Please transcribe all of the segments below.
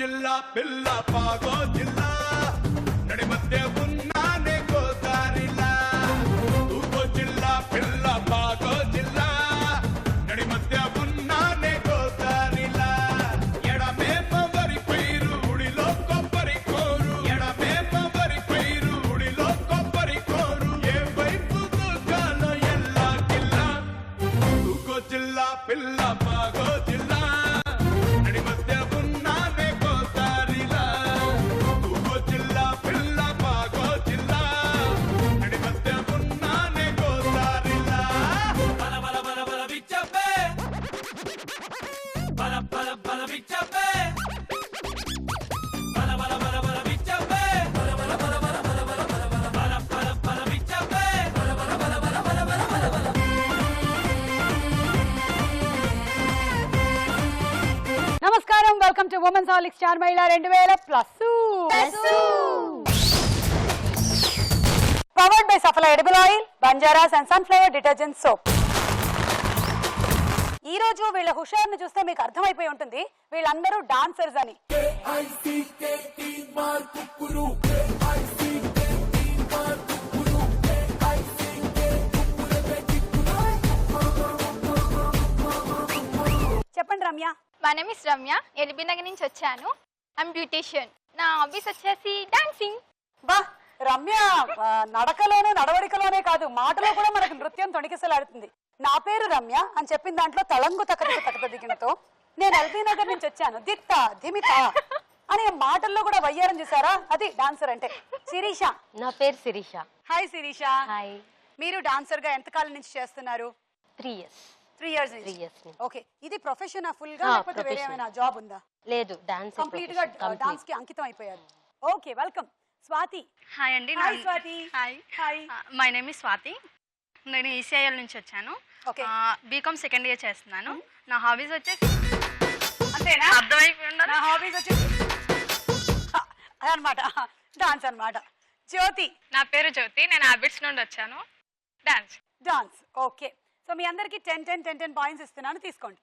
జిల్లా పిల్ల పాగో జిల్లా నడి మధ్య ఉన్నానే గోదారిలా తూగో జిల్లా పిల్ల పాగో జిల్లా నడి మధ్య ఉన్నానే గోదారిలా ఎడమేమ వరి పైరు ఉడిలో కొబ్బరి కోరు ఎడమేమ వరి పైరు ఉడిలో కొబ్బరి కోరు ఏ వైపు దూకాలో ఎల్లా కిల్లా తూగో జిల్లా పిల్ల పాగో జిల్లా నమస్కారం, welcome to women's Horlicks star మహిళా 2000+. Powered by Safal edible oil, Banjaras and sunflower detergent soap. ఈ రోజు వీళ్ళ హుషారును చూస్తే మీకు అర్థమైపోయి ఉంటుంది వీళ్ళందరూ డాన్సర్స్ అని. చెప్పండి రమ్య. మా name is Ramya, LB Nagar నుంచి వచ్చాను. I'm beautician. నా హాబీస్ వచ్చేసి డాన్సింగ్. బా రమ్య నడకలోనే నడవడికలోనే కాదు, మాటలో కూడా మనకు నృత్యం తొణికిసలాడుతుంది. నా పేరు రమ్య అని చెప్పిన దాంట్లో తలంగు తక్కదికి దిగినతో నేను ఎల్బీ నగర్ నుంచి వచ్చాను దిత్త ధిమిత అనే మాటల్లో కూడా వయ్యారం చూసారా, అది డాన్సర్ అంటే. శిరీష. నా పేరు శిరీష. హాయ్ శిరీష. హాయ్. మీరు డాన్సర్ గా ఎంతకాలం నుంచి చేస్తున్నారు? 3 years. 3 years నుంచి. ఓకే, ఇది ప్రొఫెషన్ ఫుల్ గా లేకపోతే వేరే ఏమైనా జాబ్ ఉందా? లేదు, డాన్స్ కంప్లీట్ గా డాన్స్ కి అంకితం అయిపోయారు. Okay, welcome. స్వాతి. హాయ్ అండి. Hi Swathi. Hi. Hi. My name is Swathi. నేను ఈసీఐఎల్ నుంచి వచ్చాను. ఓకే. బీకామ్ సెకండ్ ఇయర్ చేస్తున్నాను. నా హాబీస్ వచ్చేసి అంతేనా? అర్థమైపోయి నా హాబీస్ వచ్చేసి అదనమాట, డాన్స్ అన్నమాట. జ్యోతి. నా పేరు జ్యోతి. నేను హ్యాబిట్స్ నుండి వచ్చాను. డాన్స్. డాన్స్. ఓకే, సో మీ అందరికి 10 పాయింట్స్ ఇస్తున్నాను, తీసుకోండి.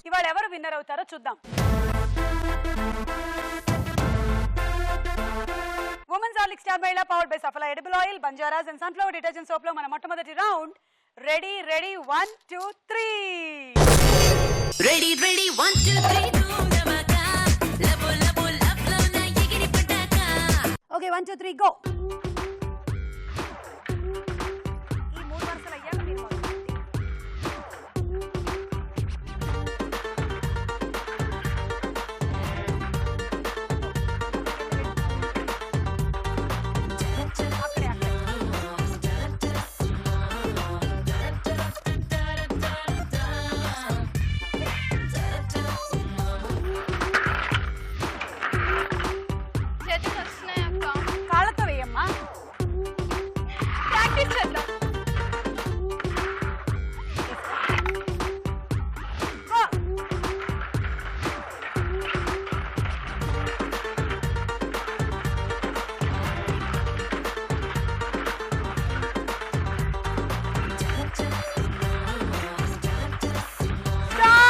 ఇవాళ ఎవరు విన్నర్ అవుతారో చూద్దాం. ఉమెన్స్ హాలిక్ స్టార్ మహిళా powered by Safal edible oil, Banjaras and sunflower detergent soap లో మన మొట్టమొదటి రౌండ్. రెడీ 1 2 3. రెడీ 1 2 3 ధూమమకా లబో లబో లబ్లో నా ఎగిరి పటాకా. Okay, 1 2 3 go. ఈ 3 వరుసలు అయ్యాక మీరు మొదలుపెట్టండి. అక్కడే, అక్కడే. చేతులు వస్తున్నాయి అక్క. కాళ్ళతో వేయమ్మా. ప్రాక్టీస్ చేద్దాం. గో. Stop.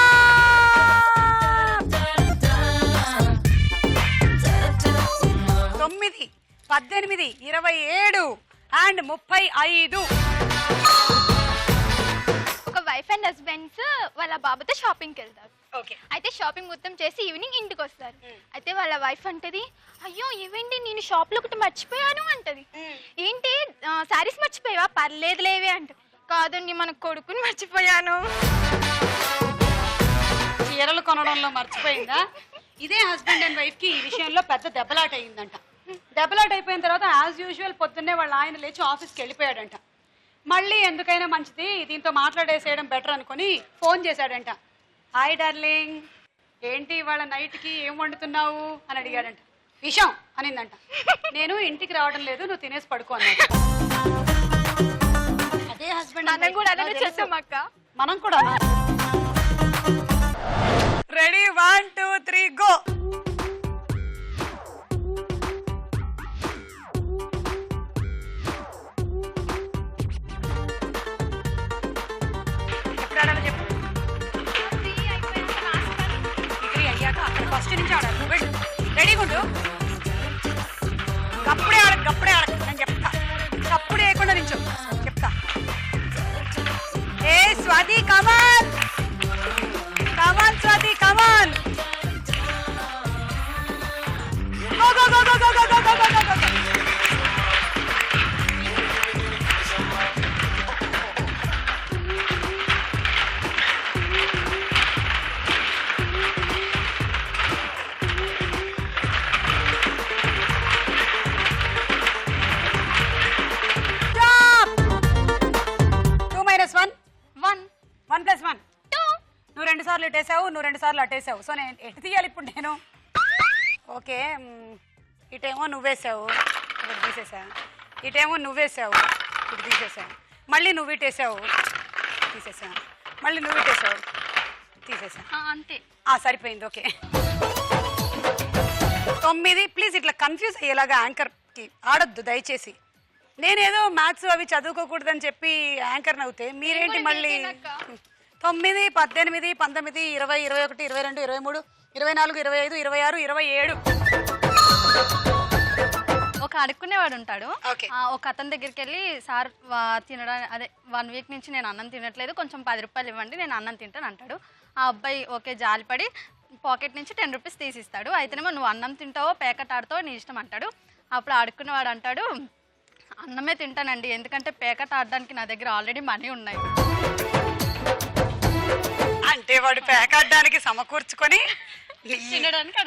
9 18 27 అండ్ 35. ఒక వైఫ్ అండ్ హస్బెండ్స్ వాళ్ళ బాబుతో షాపింగ్కి వెళ్తారు. ఓకే. అయితే షాపింగ్ మొత్తం చేసి ఈవినింగ్ ఇంటికి వస్తారు. అయితే వాళ్ళ వైఫ్ అంటది, అయ్యో ఏవేంటి నేను షాప్ లో ఒకటి మర్చిపోయాను అంటది. ఏంటి శారీస్ మర్చిపోయావా? పర్లేదు లేవే అంట. కాదండి మన కొడుకుని మర్చిపోయాను. చీరలు కొనడంలో మర్చిపోయిందా? ఇదే హస్బెండ్ అండ్ వైఫ్ కి ఈ విషయంలో పెద్ద దెబ్బలాట అయిందంట. దెబ్బలాట అయిపోయిన తర్వాత యాజ్ యూజువల్ పొద్దున్నే వాళ్ళ ఆయన లేచి ఆఫీస్కి వెళ్ళిపోయాడంట. మళ్ళీ ఎందుకైనా మంచిది దీంతో మాట్లాడేసేయడం బెటర్ అనుకుని ఫోన్ చేశాడంట. హాయ్ డార్లింగ్, ఏంటి వాళ్ళ నైట్కి ఏం వండుతున్నావు అని అడిగాడంట. విషం అనిందంట. నేను ఇంటికి రావడం లేదు, నువ్వు తినేసి పడుకో అన్నాడు. అదే హస్బెండ్ మనం కూడా అలానే చేస్తాం అక్క. మనం కూడా. Ready 1 2 3 go. ఎప్పుడు ఆడాలో చెప్పు. ఫస్ట్ నుంచి ఆడాలి వెళ్ళు రెడీగా ఉండు కప్పుడే ఆడకు నేను చెప్తా కప్పుడే వేయకుండా నించో చెప్తా ఏ Swathi come on Swathi come on go go go go go go go go go one plus one నువ్వు 2 సార్లు ఇటేసావు నువ్వు 2 సార్లు అటేసావు సో నేను ఎటు తీయాలి ఇప్పుడు నేను ఓకే ఇటేమో నువ్వేసావు ఇప్పుడు తీసేసా ఇటేమో నువ్వేసావు ఇప్పుడు తీసేసా మళ్ళీ నువ్వు ఇటేసావు తీసేసా మళ్ళీ నువ్వు ఇటేసావు తీసేసా అంతే సరిపోయింది ఓకే 9 ప్లీజ్ ఇట్లా కన్ఫ్యూజ్ అయ్యేలాగా యాంకర్కి ఆడొద్దు దయచేసి నేనేదో మ్యాథ్స్ అవి చదువుకోకూడదని చెప్పి యాంకర్ నవ్వుతే మీరేంటి మళ్ళీ 9 18 19 20 21 22 23 24 25 26 27 ఒక అడుక్కునేవాడు ఉంటాడు Okay. ఒక అతని దగ్గరికి వెళ్ళి సార్ తినడానికి అదే 1 వీక్ నుంచి నేను అన్నం తినట్లేదు కొంచెం 10 రూపాయలు ఇవ్వండి నేను అన్నం తింటాను అంటాడు ఆ అబ్బాయి ఓకే జాలిపడి పాకెట్ నుంచి 10 రూపీస్ తీసిస్తాడు అయితేనేమో నువ్వు అన్నం తింటావో పేకట్ ఆడతావో నీ ఇష్టం అంటాడు అప్పుడు అడుక్కునేవాడు అంటాడు అన్నమే తింటానండి ఎందుకంటే పేకట్ ఆడడానికి నా దగ్గర ఆల్రెడీ మనీ ఉన్నాయి అంటే వాడు పేకాడడానికి సమకూర్చుకొని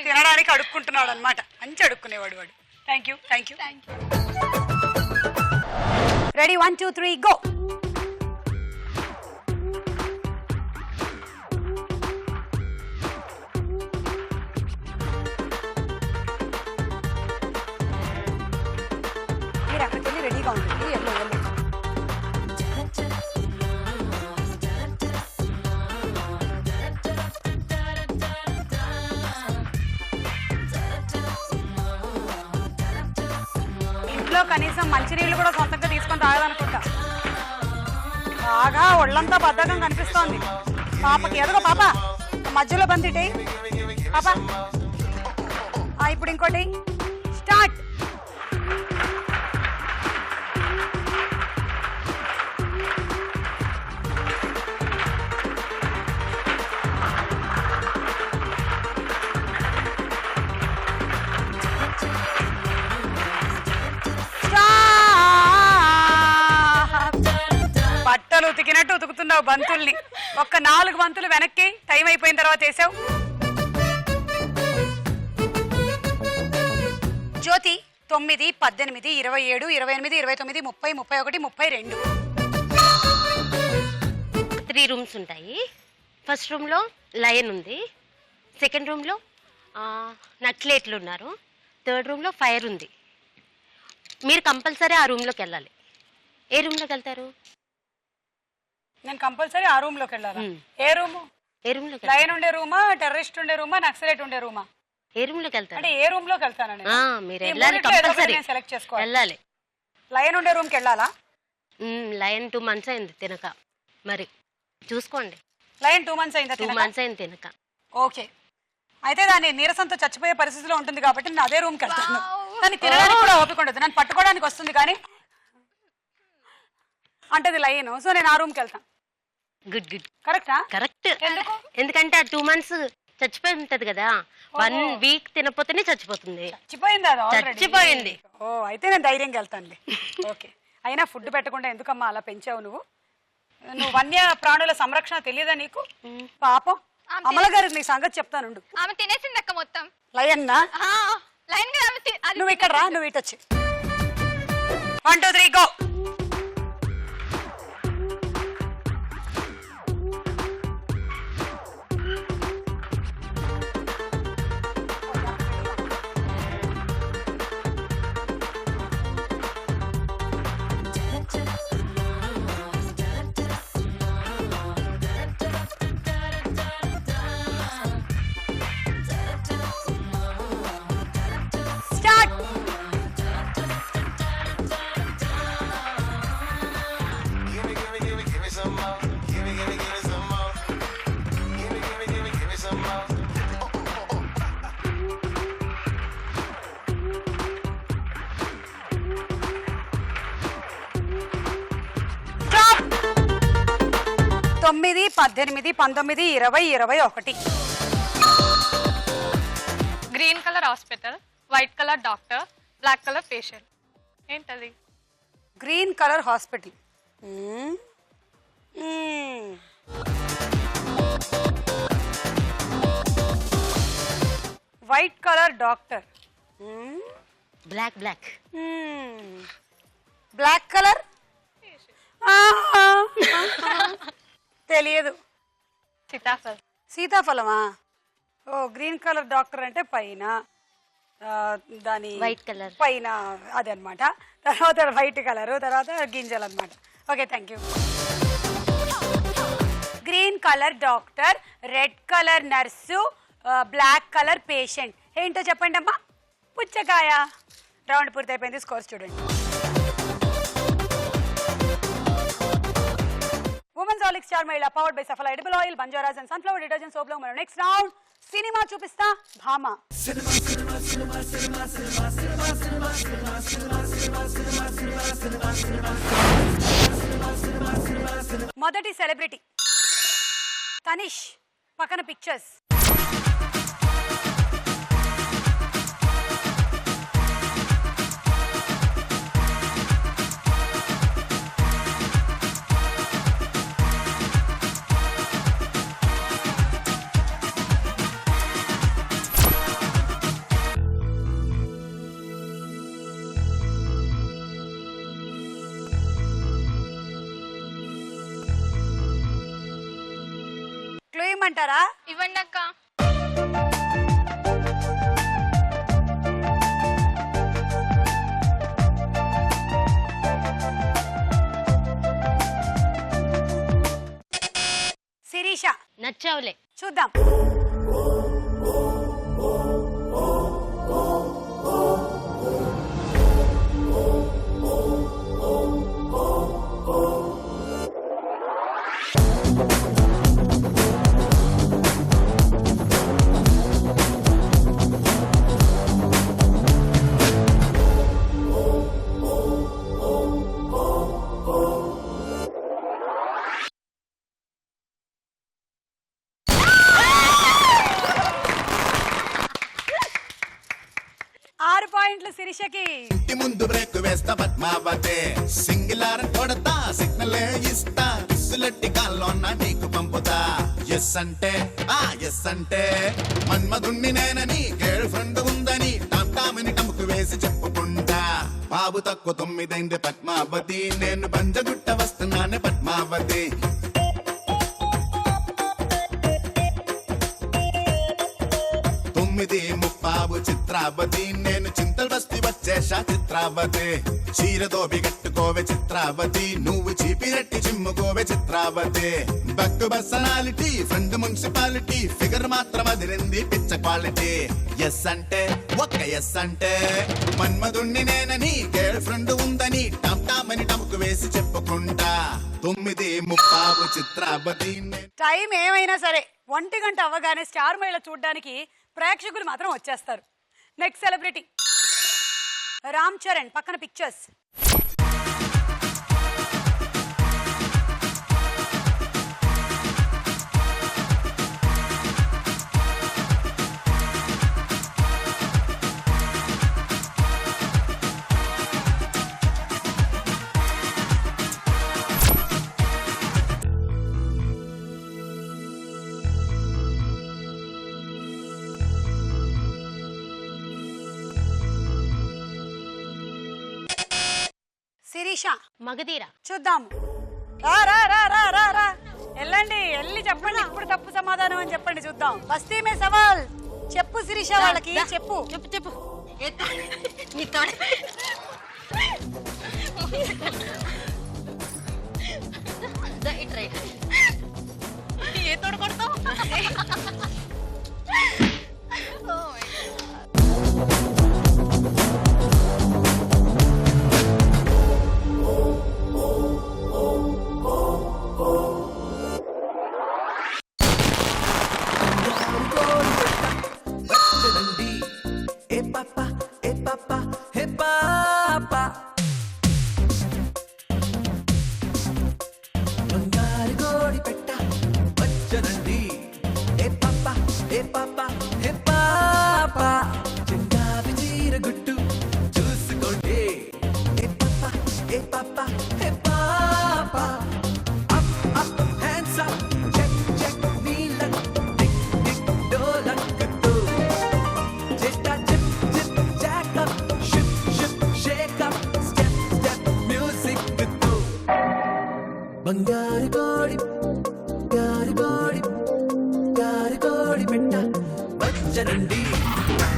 తినడానికి అడుక్కుంటున్నాడు అనమాట మంచి అడుక్కునేవాడు వాడు థ్యాంక్ యూ రెడీ 1 2 3 గో మీరు అక్కడికి వెళ్ళి రెడీగా ఉంటుంది ఎల్లో ఇంట్లో కనీసం మంచినీళ్ళు కూడా సొంతంగా తీసుకొని తాగాలనుకుంటా బాగా ఒళ్ళంతా బద్ధకం కనిపిస్తోంది పాపకి ఎదుగో పాప మధ్యలో బంతిటి పాప ఇప్పుడు ఇంకోటి స్టార్ట్ బట్టలు ఉతికినట్టు ఉతుకుతున్నావు బంతుల్ని ఒక్క 4 బంతులు వెనక్కి టైం అయిపోయిన తర్వాత వేసావు జ్యోతి 9 18 27 28 29 30 31 32 3 రూమ్స్ ఉంటాయి ఫస్ట్ రూమ్లో లయన్ ఉంది సెకండ్ రూమ్లో నక్లేట్లు ఉన్నారు థర్డ్ రూమ్లో ఫైర్ ఉంది మీరు కంపల్సరీ ఆ రూమ్లోకి వెళ్ళాలి ఏ రూమ్లోకి వెళ్తారు నేను కంపల్సరీ ఆ రూమ్ లోకి వెళ్ళాలి ఏ రూమ్ లయన్ ఉండే రూమా టెర్రరిస్ట్ ఉండే రూమా నక్సలైట్ ఉండే రూమా ఏ రూమ్లోకి వెళ్తారు అంటే ఏ రూమ్ లోకి వెళ్తాను మీరు వెళ్ళాలి కంపల్సరీ సెలెక్ట్ చేసుకోవాలి వెళ్ళాలి లయన్ ఉండే రూమ్కి వెళ్ళాలా లయన్ 2 months అయింది తినక మరి చూసుకోండి లయన్ 2 months అయిందా 2 months అయింది తినక ఓకే అయితే దాని నీరసంతో చచ్చిపోయే పరిస్థితిలో ఉంటుంది కాబట్టి నేను అదే రూమ్కి వెళ్తాను కానీ తినడానికి కూడా ఓపిక ఉండదు నన్ను పట్టుకోవడానికి వస్తుంది కానీ అంటే అది లయన్ సో నేను ఆ రూమ్కి వెళ్తాను గుడ్ కరెక్టా కరెక్ట్ ఎందుకంటే ఆ 2 months చచ్చిపోయి ఉంటది కదా 1 week తినపోతేనే చచ్చిపోతుంది చచ్చిపోయింది అది చచ్చిపోయింది ఓ అయితే నేను ధైర్యంగా వెళ్తానులే ఓకే అయినా ఫుడ్ పెట్టకుండా ఎందుకమ్మా అలా పెంచావు నువ్వు వన్య ప్రాణుల సంరక్షణ తెలియదా నీకు పాపం అమల గారికి నీ సంగతి చెప్తానుండు ఆమె తినేసింది అక్క మొత్తం లయన్నా లైన్ గా ఆమె నువ్వు ఇక్కడ రా నువ్వు ఇటు వచ్చి 1 2 3 go 18, 19, 20, 21. Green colour hospital, white colour doctor, black colour patient. ఏంటది? Green colour hospital, white colour doctor, black black black colour తెలియదు. సీతాఫల్. సీతాఫలమా? ఓ గ్రీన్ కలర్ డాక్టర్ అంటే పైన దాని వైట్ కలర్ పైన అది అనమాట. తర్వాత వైట్ కలర్, తర్వాత గింజలు అనమాట. Okay, thank you. Green colour doctor, red colour nurse, black colour patient. ఏంటో చెప్పండి అమ్మా. పుచ్చకాయ. రౌండ్ పూర్తయిపోయింది. స్కోర్స్ చూడండి. ఉమెన్స్ హార్లిక్స్ స్టార్ మహిళ powered by Safal edible oil, Banjaras and sunflower detergent soap లో మనం నెక్స్ట్ రౌండ్ సినిమా చూపిస్తా. భామ. మొదటి సెలబ్రిటీ తనిష్, పక్కన పిక్చర్స్. క్లూ ఇమ్మంటారా? ఇవ్వండి అక్క. శిరీష. నచ్చావులే. చూద్దాం. శిరీషకి. ఇంటి ముందు బ్రేక్ వేస్తా పద్మావతే, సింగిలార్ కొడతా, సిగ్నల్ ఇస్తా, కిస్సులెట్టి కాల్లోన్నా నీకు పంపుతా. ఎస్ అంటే ఎస్ అంటే మన్మధుణ్ణి నేనని, గర్ల్ ఫ్రెండ్ ఉందని టామ్టామని టముకు వేసి చెప్పుకుంటా. బాబు తక్కువ 9 పద్మావతి, నేను బంజగుట్ట వస్తున్నానే పద్మావతి. 9:30 చిత్రావతి, నేను చింతల్ బస్తి వచ్చేశా చిత్రావతి. చీరతో బిగట్టుకోవే చిత్రావతి, నువ్వు చీపిరెట్టి చిమ్ముకోవే చిత్రావతి. బక్కు పర్సనాలిటీ, ఫ్రెండ్ మున్సిపాలిటీ, ఫిగర్ మాత్రం అదిరింది పిచ్చ క్వాలిటీ. ఎస్ అంటే ఒక్క ఎస్ అంటే మన్మధుణ్ణి నేనని, గర్ల్ ఫ్రెండ్ ఉందని టామ్టామని టముకు వేసి చెప్పుకుంటా. 9:30 చిత్రావతి. టైం ఏమైనా సరే 1 గంట అవ్వగానే స్టార్ మహిళ చూడడానికి ప్రేక్షకులు మాత్రం వచ్చేస్తారు. నెక్స్ట్ సెలబ్రిటీ రామ్ చరణ్, పక్కన పిక్చర్స్. శిరీష. మగధీర. చూద్దాం. రా రా రా రా రా రా వెళ్ళండి, వెళ్ళి చెప్పండి ఇప్పుడు తప్పు సమాధానం అని చెప్పండి. చూద్దాం. బస్తీ మే సవాల్. చెప్పు శిరీష వాళ్ళకి. చెప్పు చెప్పు చెప్పు. ఏ తోడు కొడతావు? వచ్చనండి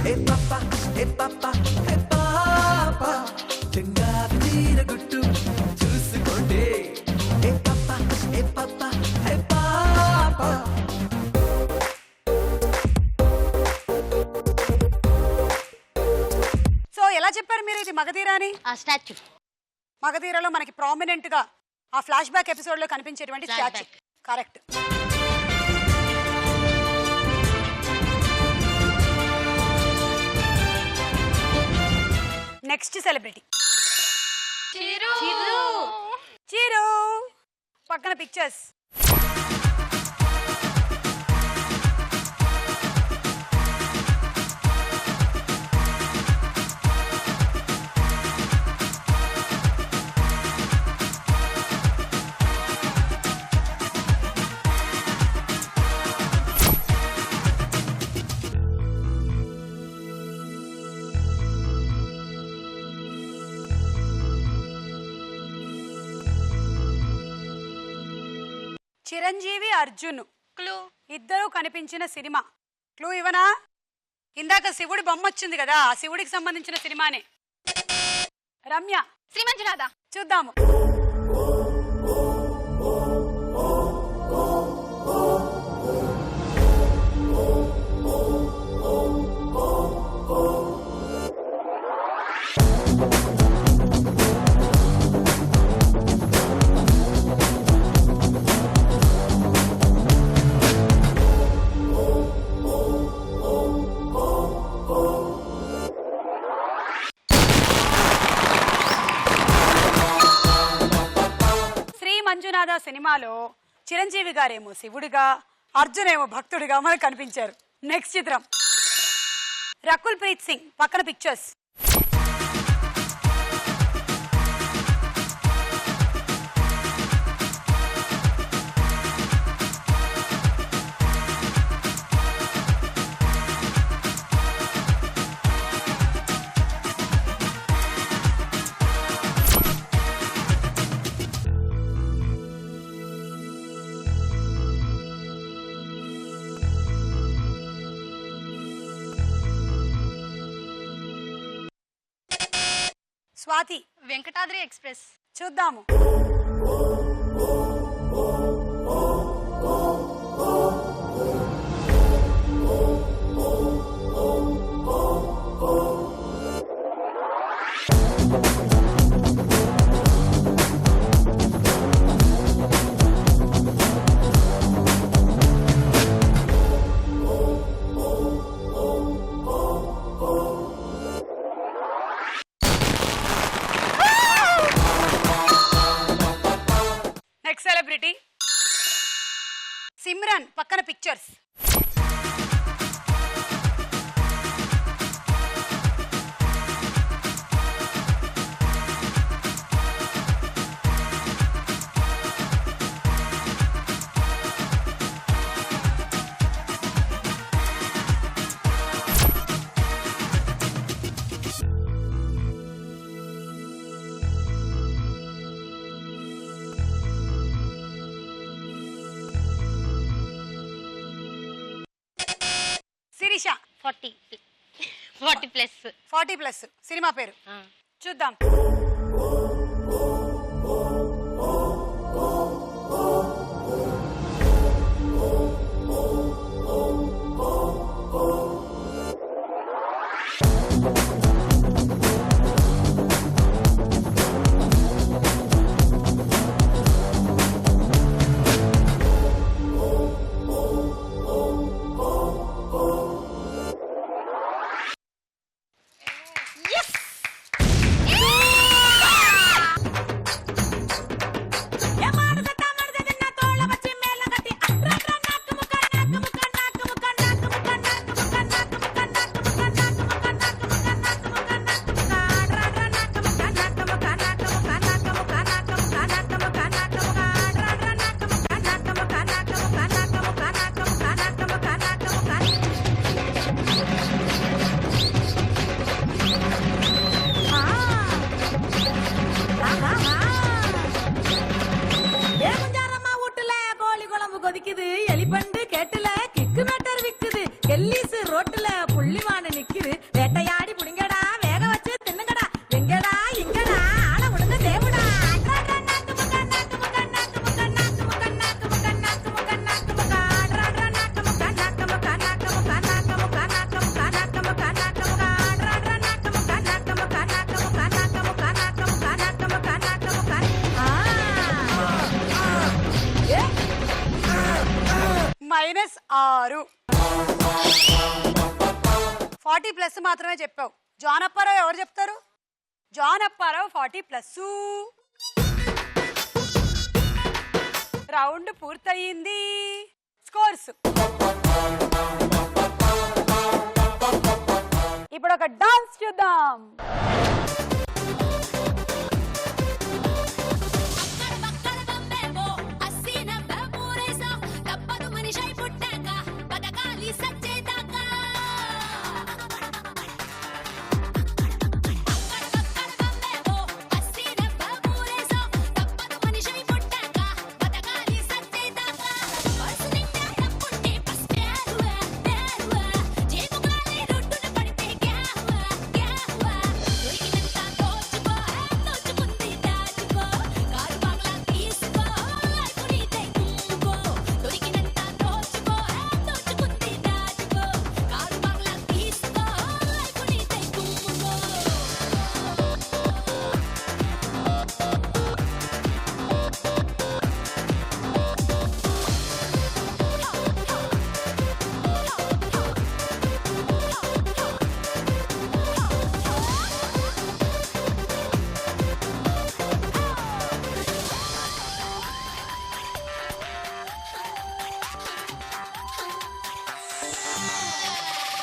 ఏ పాప ఏ పాప ఏ పాప చెంగా తీరగుట్టు చూసుకోండి ఏ పాప ఏ పాప ఏ పాప సో ఎలా చెప్పారు మీరు ఇది మగధీర అని? ఆ స్టాచ్యూ మగధీరలో మనకి ప్రామినెంట్ గా ఆ ఫ్లాష్ బ్యాక్ ఎపిసోడ్ లో కనిపించేటువంటి statue. Correct. Next celebrity Chiru. పక్కన పిక్చర్స్. చిరంజీవి అర్జున్ క్లూ ఇద్దరు కనిపించిన సినిమా. క్లూ ఇవనా? ఇందాక శివుడి బొమ్మ వచ్చింది కదా, ఆ శివుడికి సంబంధించిన సినిమానే. రమ్య. శ్రీమంజునాథ. చూద్దాము. మంజునాథ సినిమాలో చిరంజీవి గారేమో శివుడిగా, అర్జున్ ఏమో భక్తుడిగా మనకు కనిపించారు. నెక్స్ట్ చిత్రం రకుల్ ప్రీత్ సింగ్. పక్కన పిక్చర్స్. స్వాతి. వెంకటాద్రి ఎక్స్ప్రెస్. చూద్దాము. సెలబ్రిటీ సిమ్రన్. పక్కన పిక్చర్స్. శిరీష. 40+ సినిమా పేరు. చూద్దాం. -6. 40+ మాత్రమే చెప్పావు. జాన్ అప్పారావు ఎవరు చెప్తారు? జాన్ అప్పారావు 40+. రౌండ్ పూర్తయింది. స్కోర్స్. ఇప్పుడు ఒక డాన్స్ చూద్దాం. బక్కల బొమ్మేమో అస్సీన బాబూరేసా తప్పదు మనిషై పుట్టాక బతకాలి సచ్చేదాకా బక్కల బొమ్మేమో అస్సీన బాబూరేసా తప్పదు మనిషై పుట్టాక బతకాలి సచ్చేదాకా పర్సు నిండా డబ్బుంటే పస్పేరువా పేరువా జేబు గాలి రొట్టున పడితే గ్యావా గ్యావా దొరికినంత దోచుకో దోచుకుంది దాచుకో కారు బంగ్లా తీసుకో లైఫ్ నీదే కుమ్ముకో దొరికినంత దోచుకో దోచుకుంది దాచుకో కారు బంగ్లా తీసుకో లైఫ్ నీదే కుమ్ముకో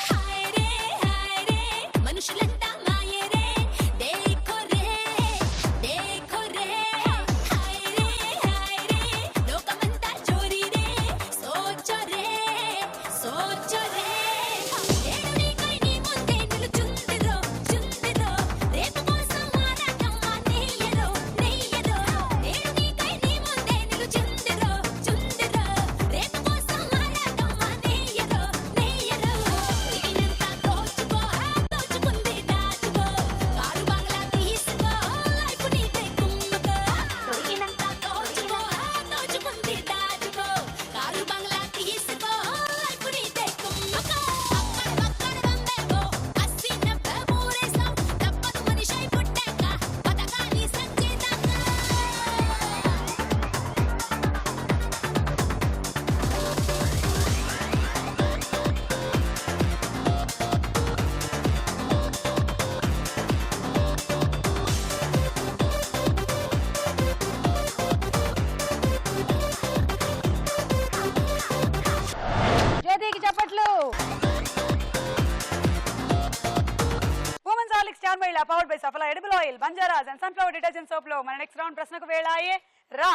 హాయ్ రే మనుషులంతా మాయరే దేఖో రే హాయ్ రే లోకమంతా చోరీ రే సోచో రే ఏడు నీకై నీ ముందే నిలుచుందిరో రేపు కోసం ఆరాటమ్మా నెయ్యరో ఏడు నీకై నీ ముందే నిలుచుందిరో రేపు కోసం ఆరాటమ్మా నెయ్యరో దొరికినంత దోచుకో దోచుకుంది దాచుకో కారు బంగ్లా తీసుకో లైఫ్ నీదే కుమ్ముకో దొరికినంత దోచుకో దోచుకుంది దాచుకో కారు బంగ్లా తీసుకో లైఫ్ నీదే కుమ్ముకో బక్కల బొమ్మేమో అస్సీన బాబూరేసా తప్పదు మనిషై పుట్టాక బతకాలి సచ్చేదాకా జ్యోతికి చెప్పట్లు. ఉమెన్స్ హార్లిక్స్ స్టార్ మహిళ powered by సఫలా edible oil, Banjaras and sunflower detergent soap లో మన నెక్స్ట్ రౌండ్ ప్రశ్నకు వేళాయే రా.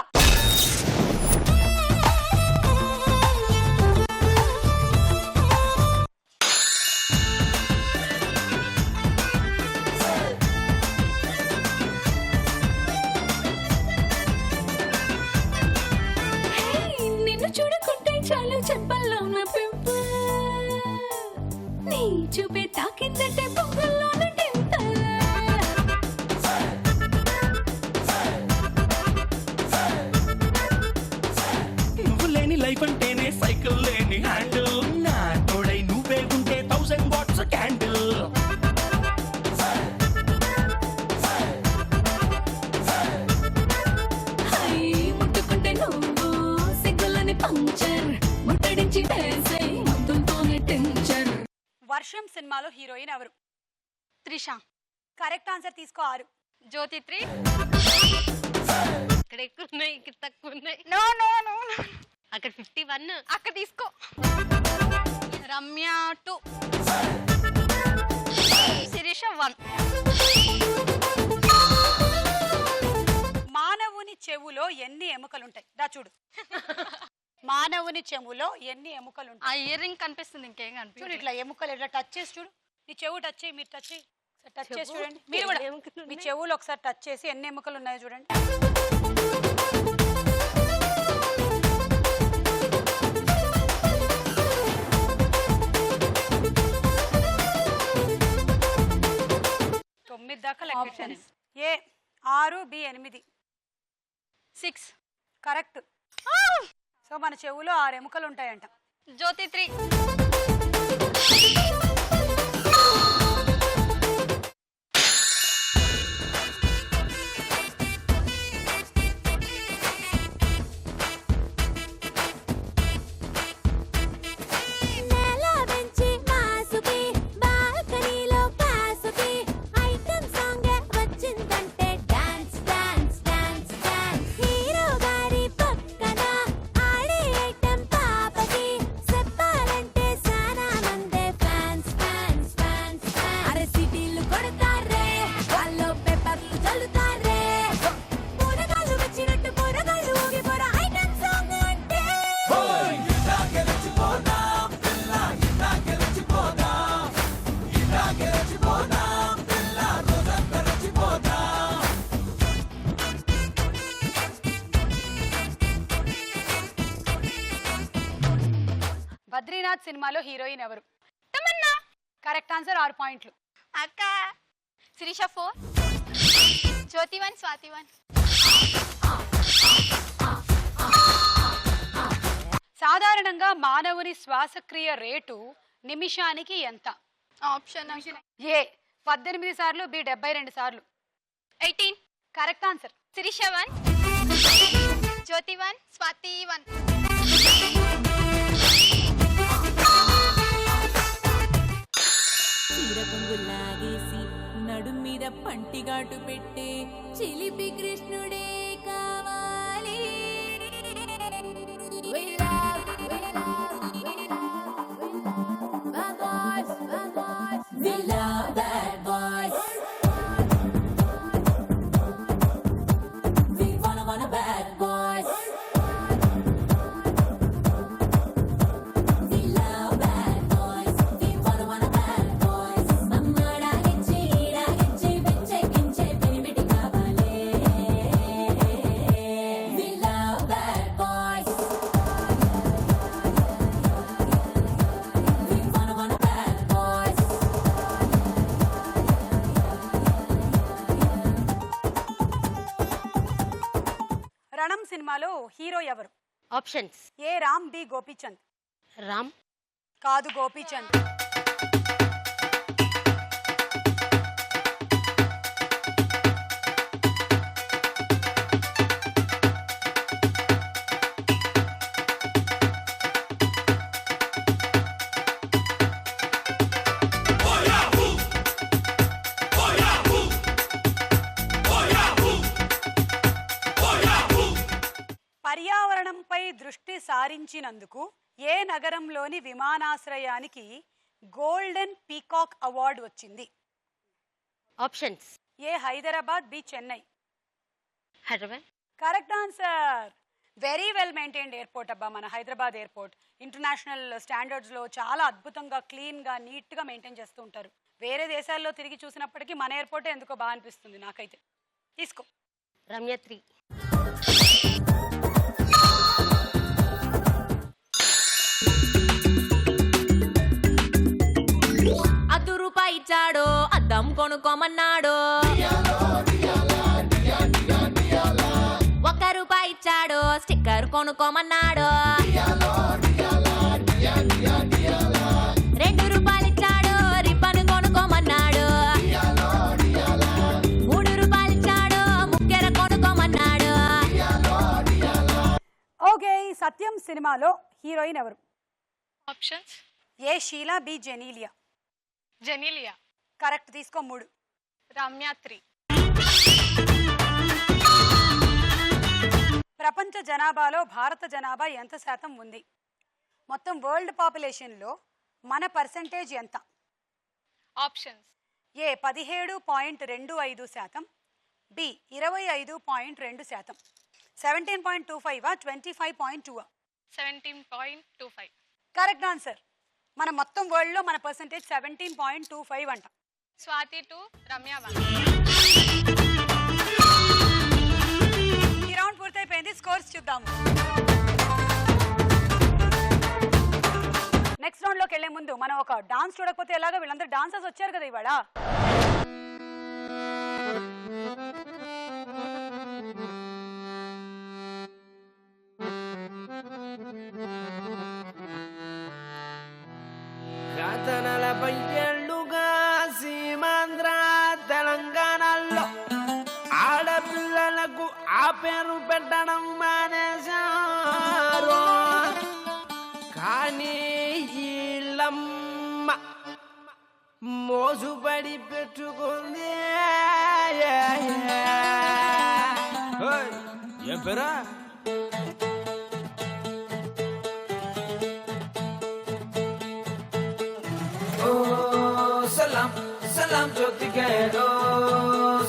నిన్ను చూడుకుంటే చాలు చెప్పల్లో నా పెంప నీ చూపే తాకిందంటే పొగల్లో నువ్వు లేని లైఫ్ అంటేనే సైకిల్ లేని హ్యాండిల్ నా తోడై నువ్వే ఉంటే 1000 వాట్స్ క్యాండిల్ ముట్టుకుంటే నువ్వు సిగ్గులని పంచర్ ముట్టడించి వేసే మందులతోనే టెన్షన్ వర్షం సినిమాలో హీరోయిన్ ఎవరు? త్రిష. కరెక్ట్ ఆన్సర్ తీసుకో 6. జ్యోతి 3. ఇక్కడ ఎక్కువ ఉన్నాయి, ఇక్కడ తక్కువ ఉన్నాయి. నో అక్కడ 51. అక్క తీసుకో. రమ్య 2. శిరీష 1. మానవుని చెవులో ఎన్ని ఎముకలుంటాయి? దా చూడు. మానవుని చెవులో ఎన్ని ఎముకలుంటాయి? ఆ ఇయర్ రింగ్ కనిపిస్తుంది, ఇంకేం చూడు కనిపిస్తుంది. ఇట్లా ఎముకలు ఇట్లా టచ్ చేసి చూడు. నీ చెవు టచ్ చేయి, మీరు టచ్ చేయి, టచ్ చేసి చూడండి. మీరు కూడా ఎన్ని ఎముకలు మీ ఉన్నాయి? చెవులు ఒకసారి టచ్ చేసి ఎన్ని ఎముకలు ఉన్నాయో చూడండి. తొమ్మిది దాకా లెక్క. ఏ 6, బి 8. 6. కరెక్ట్. సో మన చెవులో 6 ఎముకలు ఉంటాయంట. జ్యోతి 3. బద్రీనాథ్ సినిమాలో హీరోయిన్ ఎవరు? తమన్నా. కరెక్ట్ ఆన్సర్, 6 పాయింట్లు. అక్క శిరీష 4, జ్యోతి 1, స్వాతి 1. సాధారణంగా మానవుని శ్వాసక్రియ రేటు నిమిషానికి ఎంత? ఆప్షన్ ఏ 18 సార్లు, బి 72 సార్లు. 18. Correct answer. శిరీష 1, జ్యోతి 1, స్వాతి 1. చీర కొంగులాగేసి నడు మీద పంటిగాటు పెట్టే చిలిపి కృష్ణుడే కావాలి. We love, we love, we love, we love bad boys, bad boys. We love bad boys. We wanna bad boys. We love bad boys. We wanna bad boys. Mammada ginche, ira ginche, binche ginche, binibidi kaavale. We love bad boys. We wanna bad boys. రణం సినిమాలో hero ఎవరు? Options. A Ram, b Gopichand. Ram. కాదు, గోపీచంద్. పర్యావరణంపై దృష్టి సారించినందుకు ఏ నగరంలోని విమానాశ్రయానికి golden peacock award వచ్చింది? Options. A Hyderabad, b Chennai. Hyderabad. Correct answer. Very well maintained airport అబ్బా మన హైదరాబాద్ ఎయిర్పోర్ట్. ఇంటర్నేషనల్ స్టాండర్డ్స్లో చాలా అద్భుతంగా, క్లీన్గా, నీట్గా మెయింటైన్ చేస్తూ ఉంటారు. వేరే దేశాల్లో తిరిగి చూసినప్పటికీ మన ఎయిర్పోర్టే ఎందుకో బాగా అనిపిస్తుంది నాకైతే. తీసుకో. రమ్య 3. రూపాయి ఇచ్చాడు, అద్దం కొనుక్కోమన్నాడు. 1 రూపాయి ఇచ్చాడు, స్టిక్కర్ కొనుక్కోమన్నాడు. 2 రూపాయలు ఇచ్చాడు, రిబ్బన్ కొనుక్కోమన్నాడు. 3 రూపాయలు ఇచ్చాడు, ముక్కెర కొనుక్కోమన్నాడు. ఓకే, సత్యం సినిమాలో హీరోయిన్ ఎవరు? ఆప్షన్స్. ఏ షీలా, బి జెనీలియా. జెనీలియా. కరెక్ట్, తీసుకో. 3. రమ్య 3. ప్రపంచ జనాభాలో భారత జనాభా ఎంత శాతం ఉంది? మొత్తం వరల్డ్ పాపులేషన్లో మన పర్సెంటేజ్ ఎంత? ఆప్షన్స్. ఏ 17.25%, బి 25.2%. 17.25, 25.2. 17.25. Correct answer. మన మొత్తం వరల్డ్లో మన పర్సెంటేజ్ 17.25 అంట. స్వాతి 2, రమ్య 1. ఈ రౌండ్ పూర్తయిపోయింది. స్కోర్స్ చూద్దాము. నెక్స్ట్ రౌండ్ లోకి వెళ్లే ముందు మనం ఒక డాన్స్ చూడకపోతే ఎలాగో, వీళ్ళందరూ డాన్సర్స్ వచ్చారు కదా ఇవాళ. గత 40 ఏళ్లుగా సీమాంధ్ర తెలంగాణలో ఆడపిల్లలకు ఆ పేరు పెట్టడం మానేశారు. కానీ ఈళ్ళమ్మ మోసుపడి పెట్టుకుంది. ఏం పేరా? Salam, salam jyotige, oh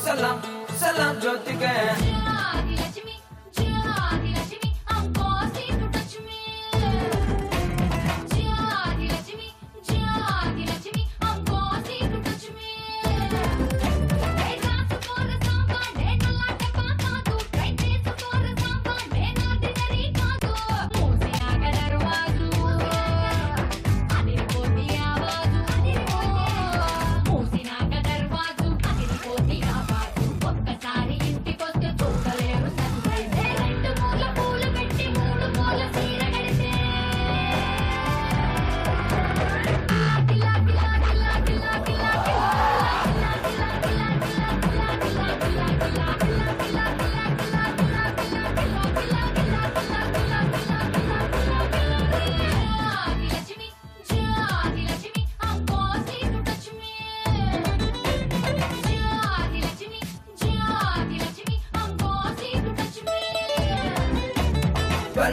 salam, salam jyotige. Jyoti Lakshmi, Jyoti Lakshmi, I'm bossy to touch me. Jyoti Lakshmi, Jyoti Lakshmi, I'm bossy to touch me. Hey, dance for the samba, hey, nallate paakadu. Hey, dance for the samba, hey, ordinary kaadu. Mose aga darwazu.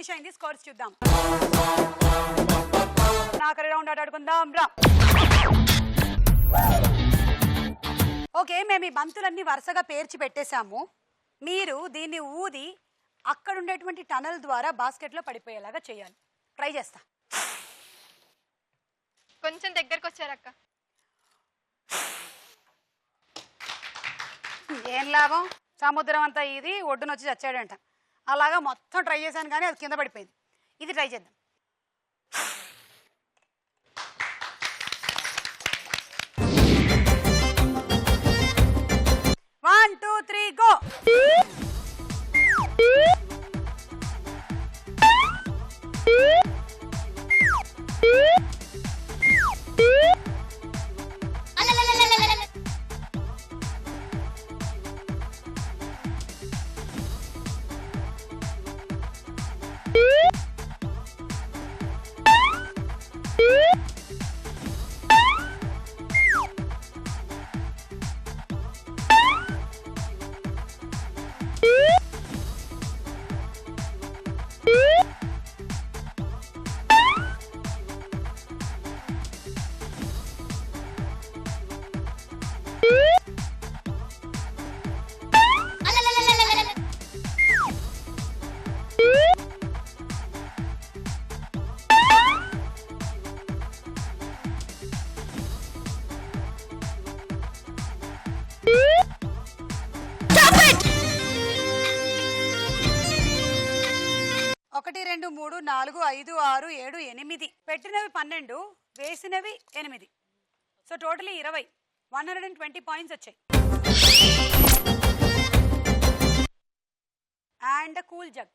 Finish అయింది. Scores చూద్దాం. ఆఖరి round ఆడుకుందాం రా. Okay, మేము ఈ బంతులన్నీ వరుసగా పేర్చి పెట్టేశాము. మీరు దీన్ని ఊది అక్కడ ఉండేటువంటి టనల్ ద్వారా బాస్కెట్లో పడిపోయేలాగా చేయాలి. ట్రై చేస్తా. కొంచెం దగ్గరకు వచ్చారక్క. ఏం లాభం, సముద్రం అంతా ఇది ఒడ్డున వచ్చి చచ్చాడంట. అలాగా మొత్తం ట్రై చేశాను కానీ అది కింద పడిపోయింది. ఇది ట్రై చేద్దాం. One two three go. ఒకటి రెండు మూడు నాలుగు ఐదు ఆరు ఏడు ఎనిమిది, పెట్టినవి 12, వేసినవి 8. So totally 20. 120 పాయింట్స్ వచ్చాయి. And cool jug.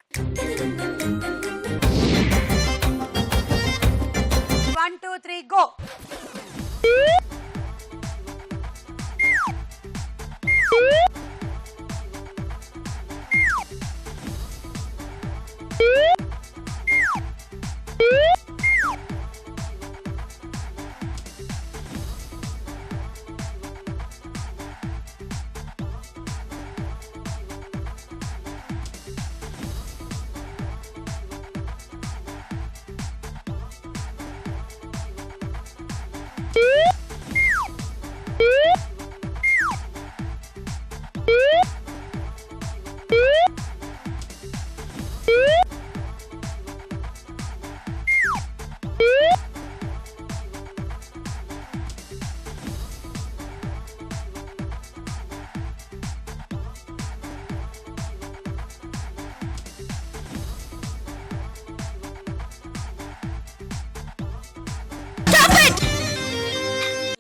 1 2 3 go.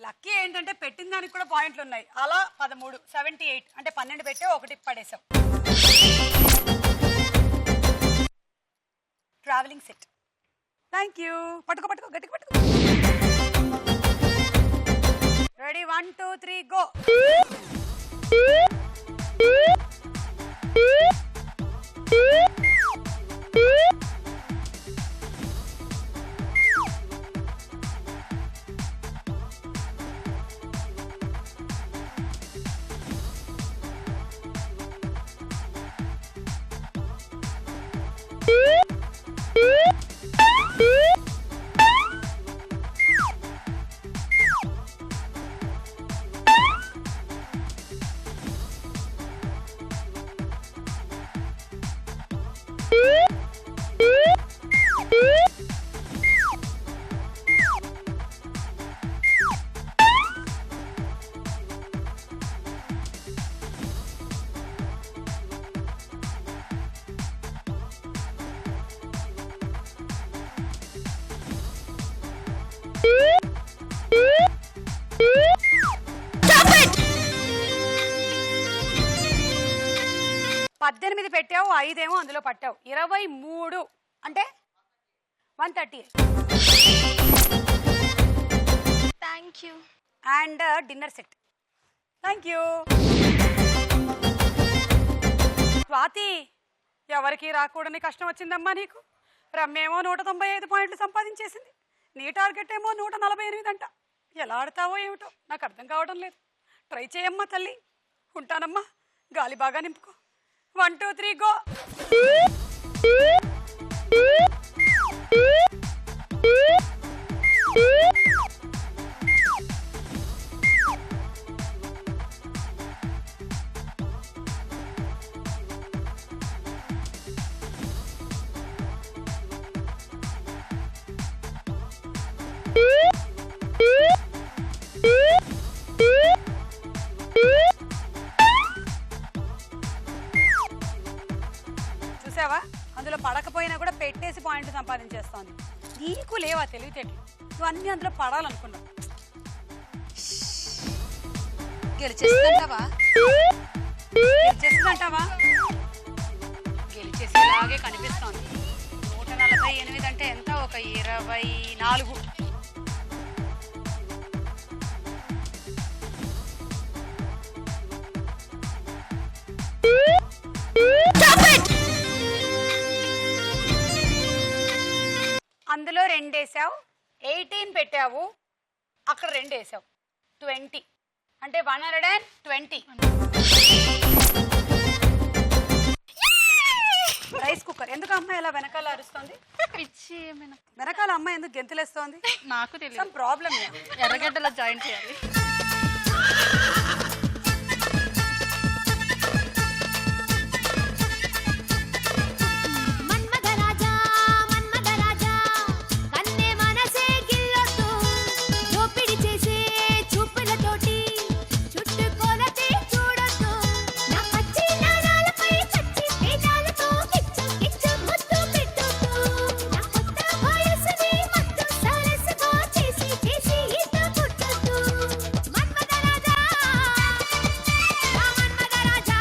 Lucky ఏంటంటే పెట్టిన దానికి కూడా పాయింట్లు ఉన్నాయి. అలా 13, 78 అంటే 12 పెట్టే 1 పడేసాం. Travelling set. Thank you. పట్టుకో పట్టుకో, గట్టిగా పట్టుకో. Ready 1 2 3 go. పద్దెనిమిది పెట్టావు, 5 ఏమో అందులో పట్టావు. 23 అంటే 130. థ్యాంక్ యూ. And dinner set. Thank you. Swathi, ఎవరికి రాకూడని కష్టం వచ్చిందమ్మా నీకు. రమ్మేమో 195 పాయింట్లు సంపాదించేసింది. నీ టార్గెట్ ఏమో 148 అంట. ఎలా ఆడతావో ఏమిటో నాకు అర్థం కావడం లేదు. ట్రై చేయమ్మా తల్లి. ఉంటానమ్మా. గాలి బాగా నింపుకో. 1 2 3 గో. పడకపోయినా కూడా పెట్టేసి పాయింట్ సంపాదించేస్తోంది. నీకు లేవా తెలివితేటలు? నువ్వు అన్ని అందులో పడాలనుకున్నావు. గెలిచేస్తుంటావా? గెలిచేసేలాగే కనిపిస్తోంది. 148 అంటే ఎంత? ఒక 24. అందులో 2 వేసావు, 18 పెట్టావు, అక్కడ 2 వేసావు, 20 అంటే 120. Rice cooker. ఎందుకు అమ్మాయి అలా వెనకాల అరుస్తోంది? పిచ్చి ఏమైనా వెనకాల అమ్మాయి ఎందుకు గెంతులేస్తోంది? నాకు తెలియదు. ప్రాబ్లం ఎర్రగడ్డలో జాయిన్ చేయాలి. మన్మధరాజా మన్మధరాజా కన్నే మనసే గిల్లొద్దు దోపిడి చేసే చూపులతోటి చుట్టుకొలతే చూడొద్దు నా పచ్చి నారాలపై చచ్చి పేదాలతో కిచ్చు కిచ్చు ముద్దు పెట్టొద్దు నా కొత్త వయసుని మత్తు సరస్సుగా చేసి చేసి ఈత కొట్టొద్దు మన్మధరాజా నా మన్మధరాజా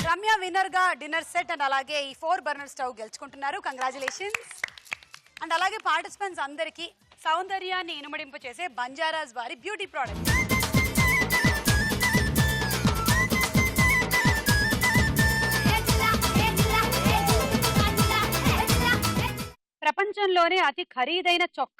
రమ్య విన్నర్ గా డిన్నర్ సెట్ అండ్ అలాగే ఈ 4 బర్నర్ స్టవ్ గెలుచుకుంటున్నారు. కంగ్రాచులేషన్స్. అండ్ అలాగే పార్టిసిపెంట్స్ అందరికీ సౌందర్యాన్ని ఇనుమడింపు చేసే బంజారాస్ వారి బ్యూటీ ప్రోడక్ట్. ప్రపంచంలోనే అతి ఖరీదైన చొక్కా